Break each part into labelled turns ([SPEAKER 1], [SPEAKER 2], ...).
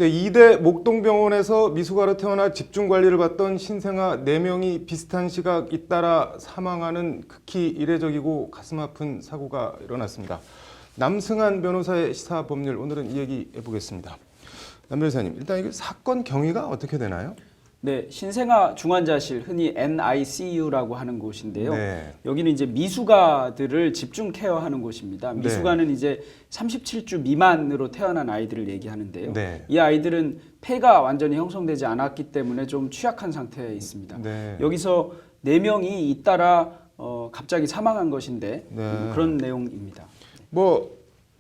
[SPEAKER 1] 네, 이대 목동병원에서 미숙아로 태어나 집중관리를 받던 신생아 4명이 비슷한 시각 잇따라 사망하는 극히 이례적이고 가슴 아픈 사고가 일어났습니다. 남승한 변호사의 시사법률, 오늘은 이 얘기 해보겠습니다. 남 변호사님, 일단 이 사건 경위가 어떻게 되나요?
[SPEAKER 2] 네, 신생아 중환자실, 흔히 NICU라고 하는 곳인데요.
[SPEAKER 1] 네.
[SPEAKER 2] 여기는 이제 미숙아들을 집중 케어하는 곳입니다. 미숙아는 이제 37주 미만으로 태어난 아이들을 얘기하는데요.
[SPEAKER 1] 네.
[SPEAKER 2] 이 아이들은 폐가 완전히 형성되지 않았기 때문에 좀 취약한 상태에 있습니다.
[SPEAKER 1] 네.
[SPEAKER 2] 여기서 4명이 잇따라 갑자기 사망한 것인데
[SPEAKER 1] 네.
[SPEAKER 2] 그런 내용입니다.
[SPEAKER 1] 뭐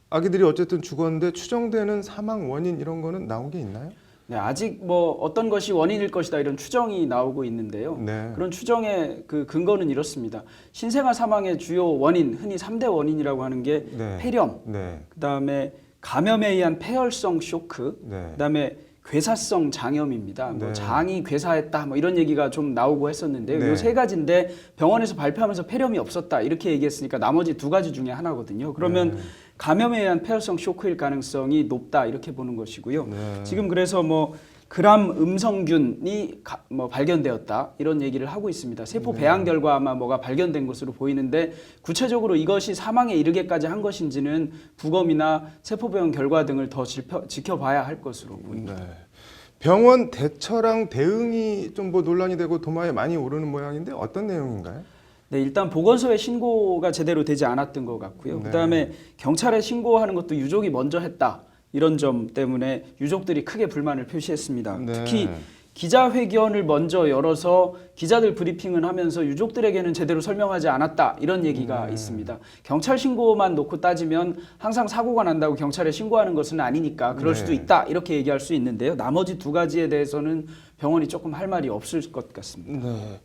[SPEAKER 1] 아기들이 어쨌든 죽었는데 추정되는 사망 원인 이런 거는 나온 게 있나요?
[SPEAKER 2] 네, 아직 뭐 어떤 것이 원인일 것이다 이런 추정이 나오고 있는데요.
[SPEAKER 1] 네.
[SPEAKER 2] 그런 추정의 그 근거는 이렇습니다. 신생아 사망의 주요 원인, 흔히 3대 원인이라고 하는 게
[SPEAKER 1] 네.
[SPEAKER 2] 폐렴,
[SPEAKER 1] 네.
[SPEAKER 2] 그다음에 감염에 의한 폐혈성 쇼크,
[SPEAKER 1] 네.
[SPEAKER 2] 그다음에 괴사성 장염입니다. 뭐
[SPEAKER 1] 네.
[SPEAKER 2] 장이 괴사했다, 뭐 이런 얘기가 좀 나오고 했었는데요.
[SPEAKER 1] 네.
[SPEAKER 2] 이 세 가지인데 병원에서 발표하면서 폐렴이 없었다 이렇게 얘기했으니까 나머지 2가지 중에 하나거든요. 그러면
[SPEAKER 1] 네.
[SPEAKER 2] 감염에 의한 폐혈성 쇼크일 가능성이 높다 이렇게 보는 것이고요.
[SPEAKER 1] 네.
[SPEAKER 2] 지금 그래서 뭐 그람 음성균이 뭐 발견되었다 이런 얘기를 하고 있습니다. 세포 배양 결과 아마 뭐가 발견된 것으로 보이는데 구체적으로 이것이 사망에 이르게까지 한 것인지는 부검이나 세포 배양 결과 등을 더 지켜봐야 할 것으로 보입니다.
[SPEAKER 1] 네. 병원 대처랑 대응이 좀 뭐 논란이 되고 도마에 많이 오르는 모양인데 어떤 내용인가요?
[SPEAKER 2] 네, 일단 보건소에 신고가 제대로 되지 않았던 것 같고요.
[SPEAKER 1] 네.
[SPEAKER 2] 그다음에 경찰에 신고하는 것도 유족이 먼저 했다. 이런 점 때문에 유족들이 크게 불만을 표시했습니다.
[SPEAKER 1] 네.
[SPEAKER 2] 특히 기자회견을 먼저 열어서 기자들 브리핑을 하면서 유족들에게는 제대로 설명하지 않았다 이런 얘기가 있습니다. 경찰 신고만 놓고 따지면 항상 사고가 난다고 경찰에 신고하는 것은 아니니까 그럴 수도 있다 이렇게 얘기할 수 있는데요. 나머지 2가지에 대해서는 병원이 조금 할 말이 없을 것 같습니다.
[SPEAKER 1] 네.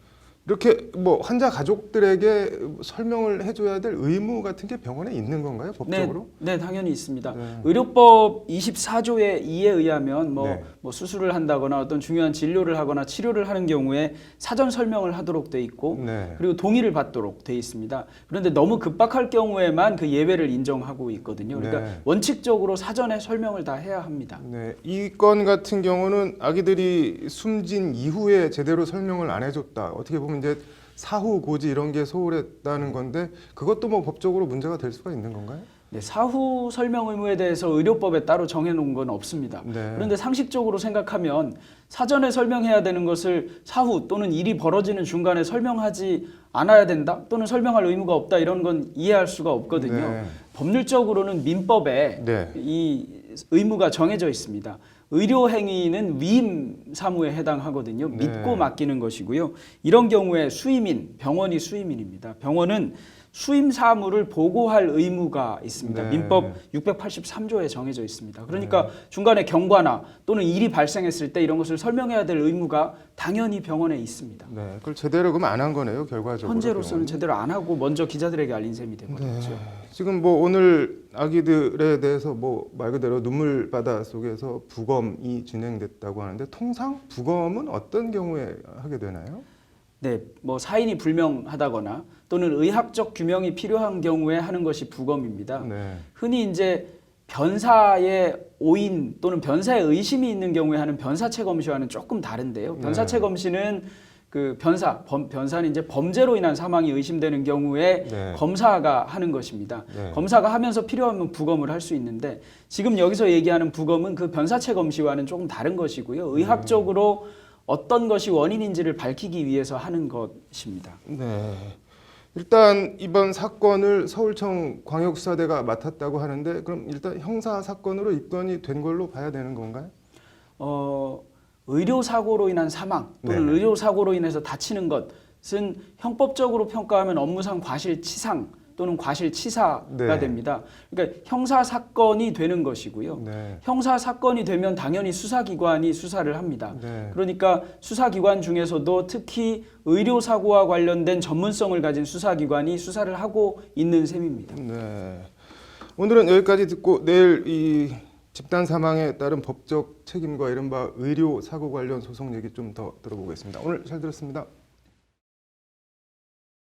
[SPEAKER 1] 이렇게 뭐 환자 가족들에게 설명을 해줘야 될 의무 같은 게 병원에 있는 건가요, 법적으로?
[SPEAKER 2] 네, 당연히 있습니다.
[SPEAKER 1] 네.
[SPEAKER 2] 의료법 24조의 2에 의하면
[SPEAKER 1] 네.
[SPEAKER 2] 뭐 수술을 한다거나 어떤 중요한 진료를 하거나 치료를 하는 경우에 사전 설명을 하도록 돼 있고
[SPEAKER 1] 네.
[SPEAKER 2] 그리고 동의를 받도록 돼 있습니다. 그런데 너무 급박할 경우에만 그 예외를 인정하고 있거든요. 그러니까
[SPEAKER 1] 네.
[SPEAKER 2] 원칙적으로 사전에 설명을 다 해야 합니다.
[SPEAKER 1] 네. 이 건 같은 경우는 아기들이 숨진 이후에 제대로 설명을 안 해줬다. 어떻게 보면 이제 사후 고지 이런 게 소홀했다는 건데 그것도 뭐 법적으로 문제가 될 수가 있는 건가요?
[SPEAKER 2] 네, 사후 설명 의무에 대해서 의료법에 따로 정해놓은 건 없습니다.
[SPEAKER 1] 네.
[SPEAKER 2] 그런데 상식적으로 생각하면 사전에 설명해야 되는 것을 사후 또는 일이 벌어지는 중간에 설명하지 않아야 된다 또는 설명할 의무가 없다 이런 건 이해할 수가 없거든요.
[SPEAKER 1] 네.
[SPEAKER 2] 법률적으로는 민법에
[SPEAKER 1] 네.
[SPEAKER 2] 이 의무가 정해져 있습니다. 의료 행위는 위임 사무에 해당하거든요.
[SPEAKER 1] 네.
[SPEAKER 2] 믿고 맡기는 것이고요. 이런 경우에 수임인, 병원이 수임인입니다. 병원은 수임 사무를 보고할 의무가 있습니다.
[SPEAKER 1] 네.
[SPEAKER 2] 민법 683조에 정해져 있습니다. 그러니까 중간에 경과나 또는 일이 발생했을 때 이런 것을 설명해야 될 의무가 당연히 병원에 있습니다.
[SPEAKER 1] 네. 그걸 제대로 그럼 안 한 거네요, 결과적으로.
[SPEAKER 2] 현재로서는
[SPEAKER 1] 병원은.
[SPEAKER 2] 제대로 안 하고 먼저 기자들에게 알린 셈이 되버렸죠.
[SPEAKER 1] 네. 지금 뭐 오늘 아기들에 대해서 뭐 말 그대로 눈물바다 속에서 부검이 진행됐다고 하는데 통상 부검은 어떤 경우에 하게 되나요?
[SPEAKER 2] 네, 뭐 사인이 불명하다거나 또는 의학적 규명이 필요한 경우에 하는 것이 부검입니다.
[SPEAKER 1] 네.
[SPEAKER 2] 흔히 이제 변사의 오인 또는 변사의 의심이 있는 경우에 하는 변사체 검시와는 조금 다른데요. 변사체 검시는 그 변사는 이제 범죄로 인한 사망이 의심되는 경우에
[SPEAKER 1] 네.
[SPEAKER 2] 검사가 하는 것입니다.
[SPEAKER 1] 네.
[SPEAKER 2] 검사가 하면서 필요하면 부검을 할 수 있는데 지금 여기서 얘기하는 부검은 그 변사체 검시와는 조금 다른 것이고요. 의학적으로 어떤 것이 원인인지를 밝히기 위해서 하는 것입니다.
[SPEAKER 1] 네. 일단 이번 사건을 서울청 광역수사대가 맡았다고 하는데 그럼 일단 형사 사건으로 입건이 된 걸로 봐야 되는 건가요?
[SPEAKER 2] 의료 사고로 인한 사망 또는
[SPEAKER 1] 네.
[SPEAKER 2] 의료 사고로 인해서 다치는 것은 형법적으로 평가하면 업무상 과실치상 또는 과실치사가
[SPEAKER 1] 네.
[SPEAKER 2] 됩니다. 그러니까 형사 사건이 되는 것이고요.
[SPEAKER 1] 네.
[SPEAKER 2] 형사 사건이 되면 당연히 수사기관이 수사를 합니다.
[SPEAKER 1] 네.
[SPEAKER 2] 그러니까 수사기관 중에서도 특히 의료 사고와 관련된 전문성을 가진 수사기관이 수사를 하고 있는 셈입니다.
[SPEAKER 1] 네. 오늘은 여기까지 듣고 내일 이 집단 사망에 따른 법적 책임과 이른바 의료 사고 관련 소송 얘기 좀 더 들어보겠습니다. 오늘 잘 들었습니다.